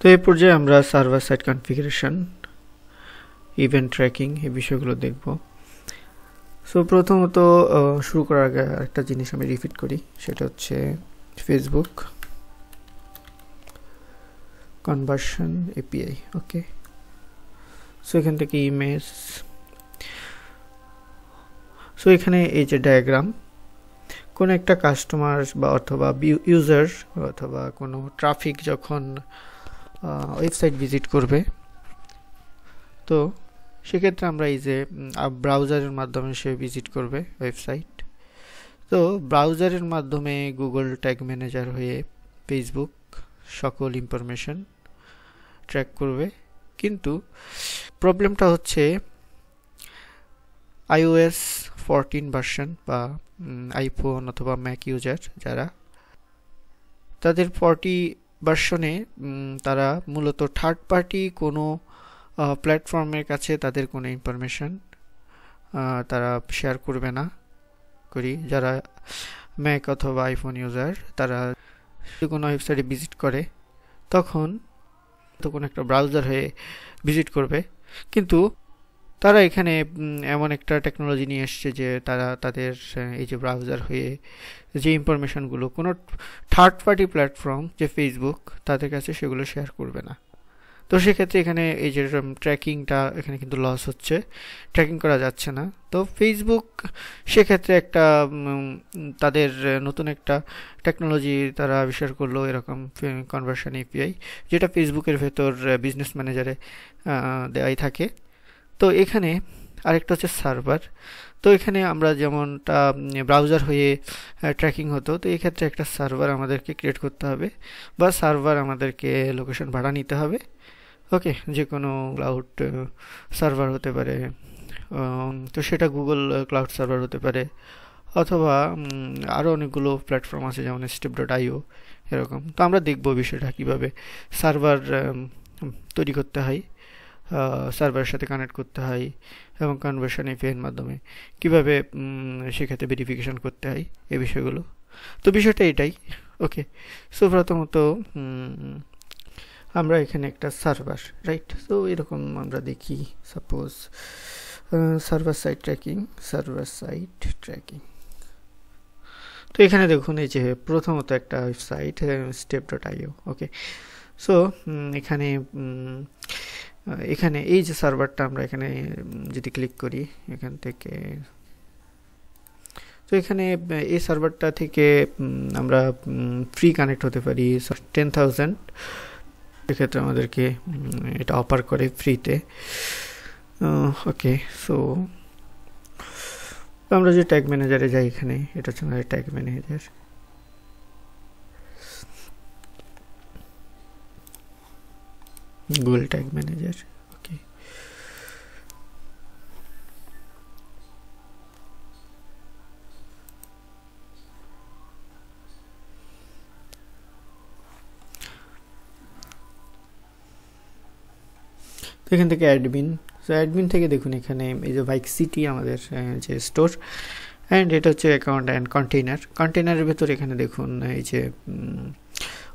তো এই পর্যায়ে আমরা server side configuration, event tracking এই বিষয়গুলো দেখব। সো প্রথমত শুরু করার আগে একটা জিনিস আমি রিপিট করি, সেটা হচ্ছে ফেসবুক কনভার্সন এপিআই। ওকে, সো এখান থেকে ইমেজ, সো এখানে এই যে ডায়াগ্রাম, কোনো একটা কাস্টমার বা অথবা ইউজার অথবা কোনো ট্রাফিক যখন ওয়েবসাইট ভিজিট করবে, তো সেক্ষেত্রে আমরা এই যে ব্রাউজারের মাধ্যমে সে ভিজিট করবে ওয়েবসাইট, তো ব্রাউজারের মাধ্যমে গুগল ট্যাগ ম্যানেজার হয়ে ফেসবুক সকল ইনফরমেশন ট্র্যাক করবে। কিন্তু প্রবলেমটা হচ্ছে iOS 14 ভার্সন বা আইফোন অথবা ম্যাক ইউজার যারা, তাদের 40 ভার্সনে তারা মূলত থার্ড পার্টি কোনো প্ল্যাটফর্মের কাছে তাদের কোনো ইনফরমেশন তারা শেয়ার করবে না করি। যারা ম্যাক অথবা আইফোন ইউজার, তারা কোনো ওয়েবসাইটে ভিজিট করে তখন তো কোনো একটা ব্রাউজার হয়ে ভিজিট করবে, কিন্তু তারা এখানে এমন একটা টেকনোলজি নিয়ে এসছে যে তারা তাদের এই যে ব্রাউজার হয়ে যে ইনফরমেশনগুলো কোনো থার্ড পার্টি প্ল্যাটফর্ম যে ফেসবুক তাদের কাছে সেগুলো শেয়ার করবে না। তো সেক্ষেত্রে এখানে এই যে ট্র্যাকিংটা এখানে কিন্তু লস হচ্ছে, ট্র্যাকিং করা যাচ্ছে না। তো ফেসবুক সেক্ষেত্রে একটা তাদের নতুন একটা টেকনোলজি তারা আবিষ্কার করলো, এরকম কনভার্সন এপিআই, যেটা ফেসবুকের ভেতর বিজনেস ম্যানেজারে দেওয়াই থাকে। তো এখানে আরেকটা হচ্ছে সার্ভার। তো এখানে আমরা যেমনটা ব্রাউজার হয়ে ট্র্যাকিং হতো, তো এক্ষেত্রে একটা সার্ভার আমাদেরকে ক্রিয়েট করতে হবে বা সার্ভার আমাদেরকে লোকেশন ভাড়া নিতে হবে। ওকে, যে কোনো ক্লাউড সার্ভার হতে পারে, তো সেটা গুগল ক্লাউড সার্ভার হতে পারে, অথবা আরও অনেকগুলো প্ল্যাটফর্ম আছে যেমন step.io এরকম। তো আমরা দেখব বিষয়টা কীভাবে সার্ভার তৈরি করতে হয়, সার্ভারের সাথে কানেক্ট করতে হয় এবং কনভার্সন এপিআইয়ের মাধ্যমে কীভাবে সেক্ষেত্রে ভেরিফিকেশন করতে হয় এই বিষয়গুলো। তো বিষয়টা এটাই। ওকে, সো প্রথমত আমরা এখানে একটা সার্ভার, রাইট, সো এরকম আমরা দেখি সাপোজ সার্ভার সাইড ট্র্যাকিং। তো এখানে দেখুন এই যে প্রথমত একটা ওয়েবসাইট step.io। ওকে, সো এখানে এখানে এই যে সার্ভারটা আমরা এখানে যদি ক্লিক করি এখান থেকে, তো এখানে এই সার্ভারটা থেকে আমরা ফ্রি কানেক্ট হতে পারি 10,000। এক্ষেত্রে আমাদেরকে এটা অফার করে ফ্রিতে। ওকে, সো আমরা যে ট্যাগ ম্যানেজারে যাই, এখানে এটা হচ্ছে আমাদের tag manager. Google tag manager. Okay, এখান থেকে অ্যাডমিন, সো অ্যাডমিন থেকে দেখুন এখানে এই যে বাইক সিটি আমাদের যে স্টোর, অ্যান্ড এটা হচ্ছে অ্যাকাউন্ট অ্যান্ড কন্টেনারের ভেতর এখানে দেখুন এই যে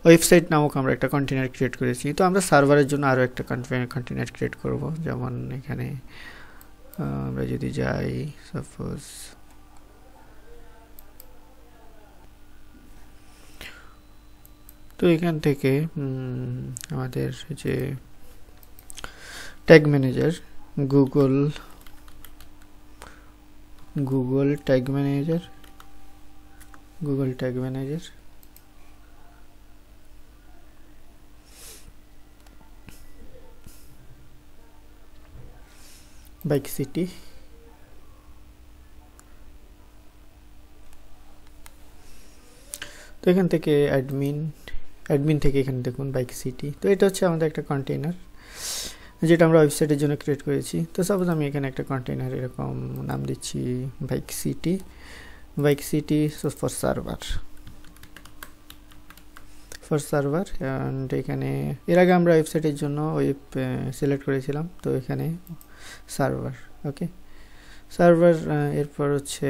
ওয়েবসাইট নামক আমরা একটা কন্টেনার ক্রিয়েট করেছি। তো আমরা সার্ভারের জন্য আরও একটা কন্টেনার ক্রিয়েট করব, যেমন এখানে আমরা যদি যাই সাপোজ তো এখান থেকে আমাদের যে tag manager Google tag manager bike city, তো এখান থেকে অ্যাডমিন থেকে এখানে দেখুন বাইক সিটি। তো এটা হচ্ছে আমাদের একটা কন্টেইনার যেটা আমরা ওয়েবসাইটের জন্য ক্রিয়েট করেছি। তো সাপোজ আমি এখানে একটা কন্টেইনার এরকম নাম দিচ্ছি bike city for server and এখানে এর আগে আমরা ওয়েবসাইটের জন্য ওয়েব সিলেক্ট করেছিলাম, তো এখানে সার্ভার। ওকে, সার্ভার, এরপর হচ্ছে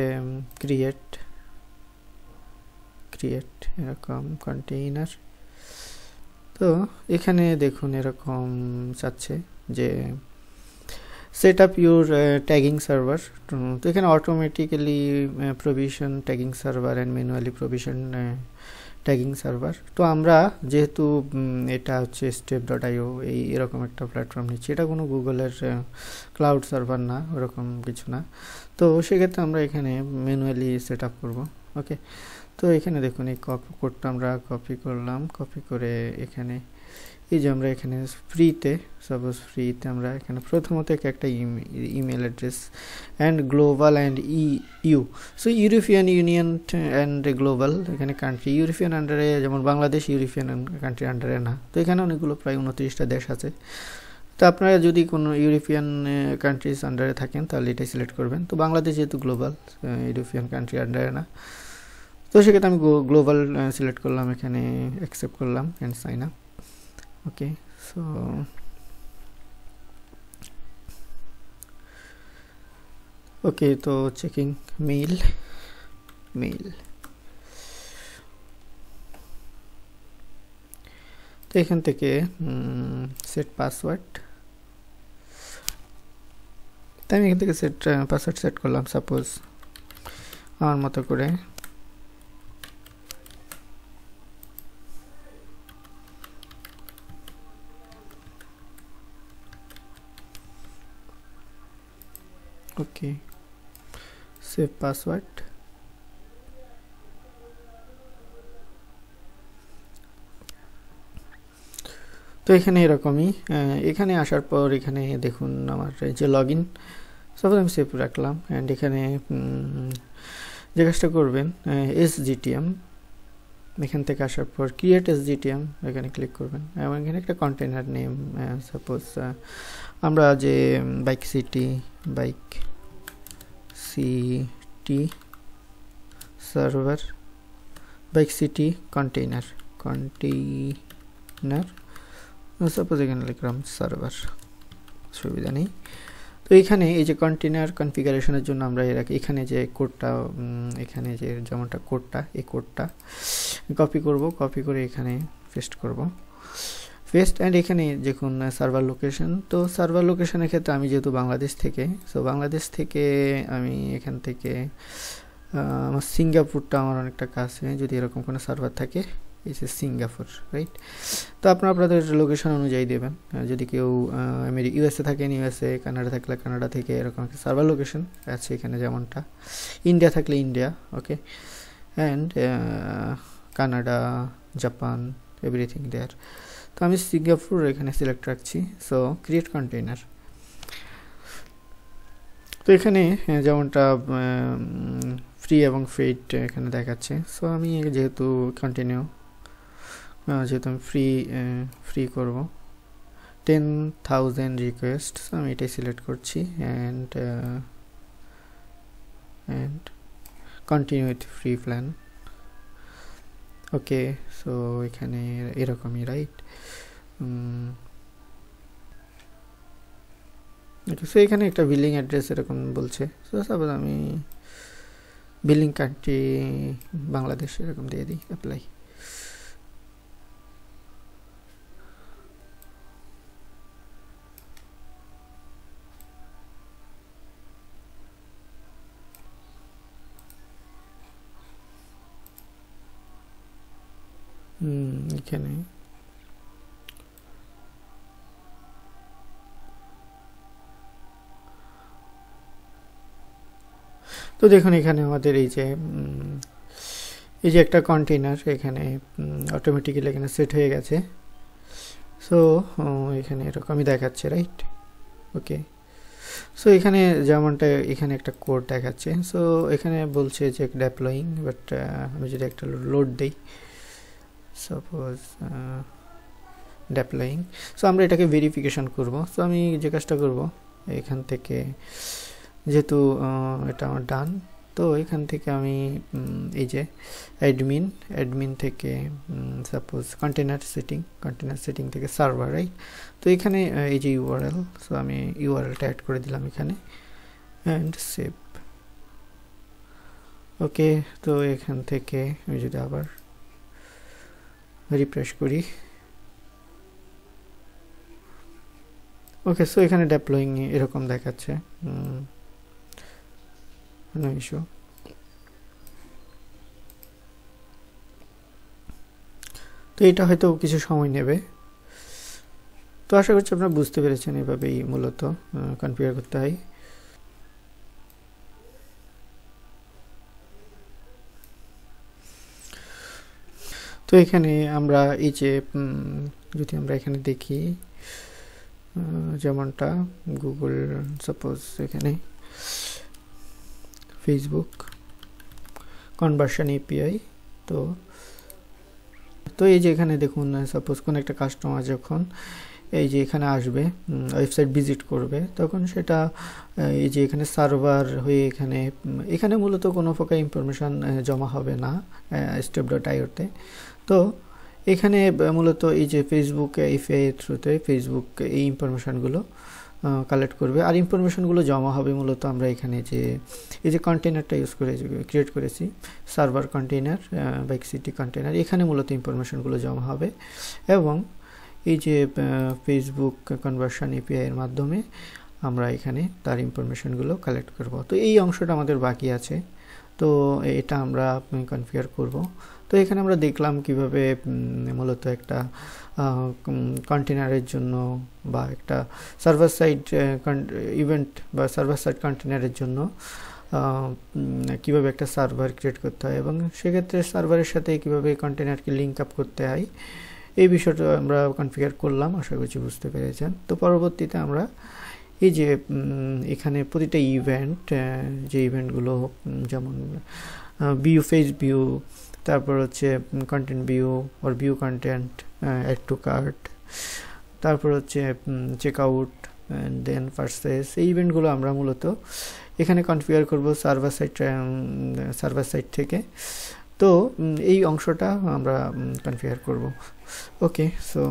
ক্রিয়েট এরকম কন্টেইনার, তো এখানে দেখুন এরকম চাচ্ছে যে set up your tagging server. তো এখানে automatically provision tagging server and manually provision tagging server. তো আমরা যেহেতু এটা হচ্ছে step.io এই এরকম একটা প্ল্যাটফর্ম নিচ্ছি, এটা কোনো গুগলের ক্লাউড সার্ভার না, ওরকম কিছু না। তো সেক্ষেত্রে আমরা এখানে ম্যানুয়ালি সেট আপ করবো। ওকে, তো এখানে দেখুন এই কোডটা আমরা কপি করলাম, কপি করে এখানে এই যে আমরা এখানে ফ্রিতে, সাপোজ ফ্রিতে আমরা এখানে প্রথমত একটা email address and global and EU. So European Union and global, এখানে কান্ট্রি ইউরোপিয়ান আন্ডারে, যেমন বাংলাদেশ ইউরোপিয়ান কান্ট্রির আন্ডারে না। তো এখানে অনেকগুলো প্রায় 29টা দেশ আছে। তো আপনারা যদি কোনো ইউরোপিয়ান কান্ট্রিজ আন্ডারে থাকেন তাহলে এটাই সিলেক্ট করবেন। তো বাংলাদেশ যেহেতু গ্লোবাল, ইউরোপিয়ান কান্ট্রি আন্ডারে না, তো সেক্ষেত্রে আমি গ্লোবাল সিলেক্ট করলাম, এখানে অ্যাকসেপ্ট করলাম and sign up. Okay, so okay, তো চেকিং মেইল, তো এখান থেকে সেট পাসওয়ার্ড, তো আমি এখান থেকে পাসওয়ার্ড সেট করলাম সাপোজ আমার মতো করে। ওকে, সেভ পাসওয়ার্ড। তো এখানে এরকমই, এখানে আসার পর এখানে দেখুন আমার যে লগ ইন, সাপোজ আমি সেভ রাখলাম অ্যান্ড এখানে যে কাজটা করবেন SGTM, এখান থেকে আসার পর ক্রিয়েট SGTM এখানে ক্লিক করবেন এবং এখানে একটা কন্টেনার নেম, সাপোজ আমরা যে bike city server, bike city container, suppose এখানে লিখলাম সার্ভার, সুবিধা নেই। তো এখানে এই যে কন্টেনার কনফিগারেশনের জন্য আমরা এখানে যে কোডটা, এখানে যে যেমনটা কোডটা, এই কোডটা কপি করব, কপি করে এখানে পেস্ট করব, অ্যান্ড এখানে দেখুন সার্ভার লোকেশন। তো সার্ভার লোকেশনের ক্ষেত্রে আমি যেহেতু বাংলাদেশ থেকে, সো বাংলাদেশ থেকে আমি এখান থেকে আমার সিঙ্গাপুরটা আমার অনেকটা কাছে, যদি এরকম কোনো সার্ভার থাকে, এই যে সিঙ্গাপুর, রাইট। তো আপনাদের লোকেশন অনুযায়ী দেবেন, যদি কেউ ইউএসএ থাকেন ইউএসএ, কানাডা থাকলে কানাডা থেকে এরকম একটা সার্ভার লোকেশন আছে এখানে, যেমনটা ইন্ডিয়া থাকলে India, okay, and Canada, Japan, everything there. তো আমি সিঙ্গাপুর এখানে সিলেক্ট রাখছি। সো ক্রিয়েট কন্টেইনার, তো এখানে যেমনটা ফ্রি এবং ফেড এখানে দেখাচ্ছে। সো আমি যেহেতু কন্টিনিউ, যেহেতু আমি ফ্রি করব, 10,000 রিকোয়েস্ট, আমি এটাই সিলেক্ট করছি and continue with free plan. Okay, so এখানে এরকমই, রাইট। ওকে, সো এখানে একটা বিলিং অ্যাড্রেস এরকম বলছে। সো সাপোজ আমি বিলিং কান্ট্রি বাংলাদেশ এরকম দিয়ে দিই, অ্যাপ্লাই। এখানে তো দেখুন এখানে আমাদের এই যে একটা কন্টেইনার এখানে অটোমেটিক্যালি এখানে সেট হয়ে গেছে। সো এখানে এরকমই দেখাচ্ছে, রাইট। ওকে, সো এখানে যেমনটা এখানে একটা কোড দেখাচ্ছে। সো এখানে বলছে যে ডেপ্লয়িং, বাট আমি যদি একটা লোড দিই, সাপোজ ডেপ্লয়িং, সো আমরা এটাকে ভেরিফিকেশন করব। সো আমি যে কাজটা করব, এখান থেকে যেহেতু এটা আমার ডান, তো এখান থেকে আমি এই যে অ্যাডমিন থেকে সাপোজ কন্টেনার সেটিং থেকে সার্ভার, রাইট। তো এখানে এই যে ইউআরএল, সো আমি ইউআরএলটা অ্যাড করে দিলাম এখানে অ্যান্ড সেভ। ওকে, তো এখান থেকে আমি যদি আবার রিফ্রেশ করি, ওকে, সো এখানে ডেপ্লয়িং এরকম দেখাচ্ছে, নো ইস্যু। তো এটা হয়তো কিছু সময় নেবে। তো আশা করছি আপনারা বুঝতে পেরেছেন এভাবেই মূলত কনফিগার করতে হয়। তো এখানে আমরা এই যে যদি আমরা এখানে দেখি যেমনটা গুগল, সাপোজ এখানে ফেসবুক কনভার্সন এপিআই, তো তো এই যে এখানে দেখুন সাপোজ কোন একটা কাস্টমার যখন এই যে এখানে আসবে, ওয়েবসাইট ভিজিট করবে, তখন সেটা এই যে এখানে সার্ভার হয়ে এখানে মূলত কোনো প্রকার ইনফরমেশান জমা হবে না step.io-তে। তো এখানে মূলত এই যে ফেসবুক এপিআই এর থ্রুতে ফেসবুক এই ইনফরমেশানগুলো কালেক্ট করবে, আর ইনফরমেশানগুলো জমা হবে মূলত আমরা এখানে যে এই যে কন্টেনারটা ক্রিয়েট করেছি, সার্ভার কন্টেনার বা এক্সিটি কন্টেনার, এখানে মূলত ইনফরমেশানগুলো জমা হবে এবং এই যে ফেসবুক কনভার্সন এপিআই এর মাধ্যমে আমরা এখানে তার ইনফরমেশানগুলো কালেক্ট করব। তো এই অংশটা আমাদের বাকি আছে, তো এটা আমরা কনফিগার করব। তো এখানে আমরা দেখলাম কিভাবে মূলত একটা কন্টেনারের জন্য বা একটা সার্ভার সাইড ইভেন্ট বা সার্ভার সাইড কন্টেনারের জন্য কিভাবে একটা সার্ভার ক্রিয়েট করতে হয় এবং সেক্ষেত্রে সার্ভারের সাথে কিভাবে কন্টেনারকে লিঙ্ক আপ করতে হয়, এই বিষয়টা আমরা কনফিগার করলাম। আশা করছি বুঝতে পেরেছেন। তো পরবর্তীতে আমরা এই যে এখানে প্রতিটা ইভেন্ট, যে ইভেন্টগুলো যেমন ভিউ, ফেজ ভিউ, তারপর হচ্ছে content view or view content, add to cart, তারপর হচ্ছে check out and then purchase, এই ইভেন্টগুলো আমরা মূলত এখানে কনফিগার করব সার্ভার সাইট থেকে। তো এই অংশটা আমরা কনফিগার করব। ওকে, সো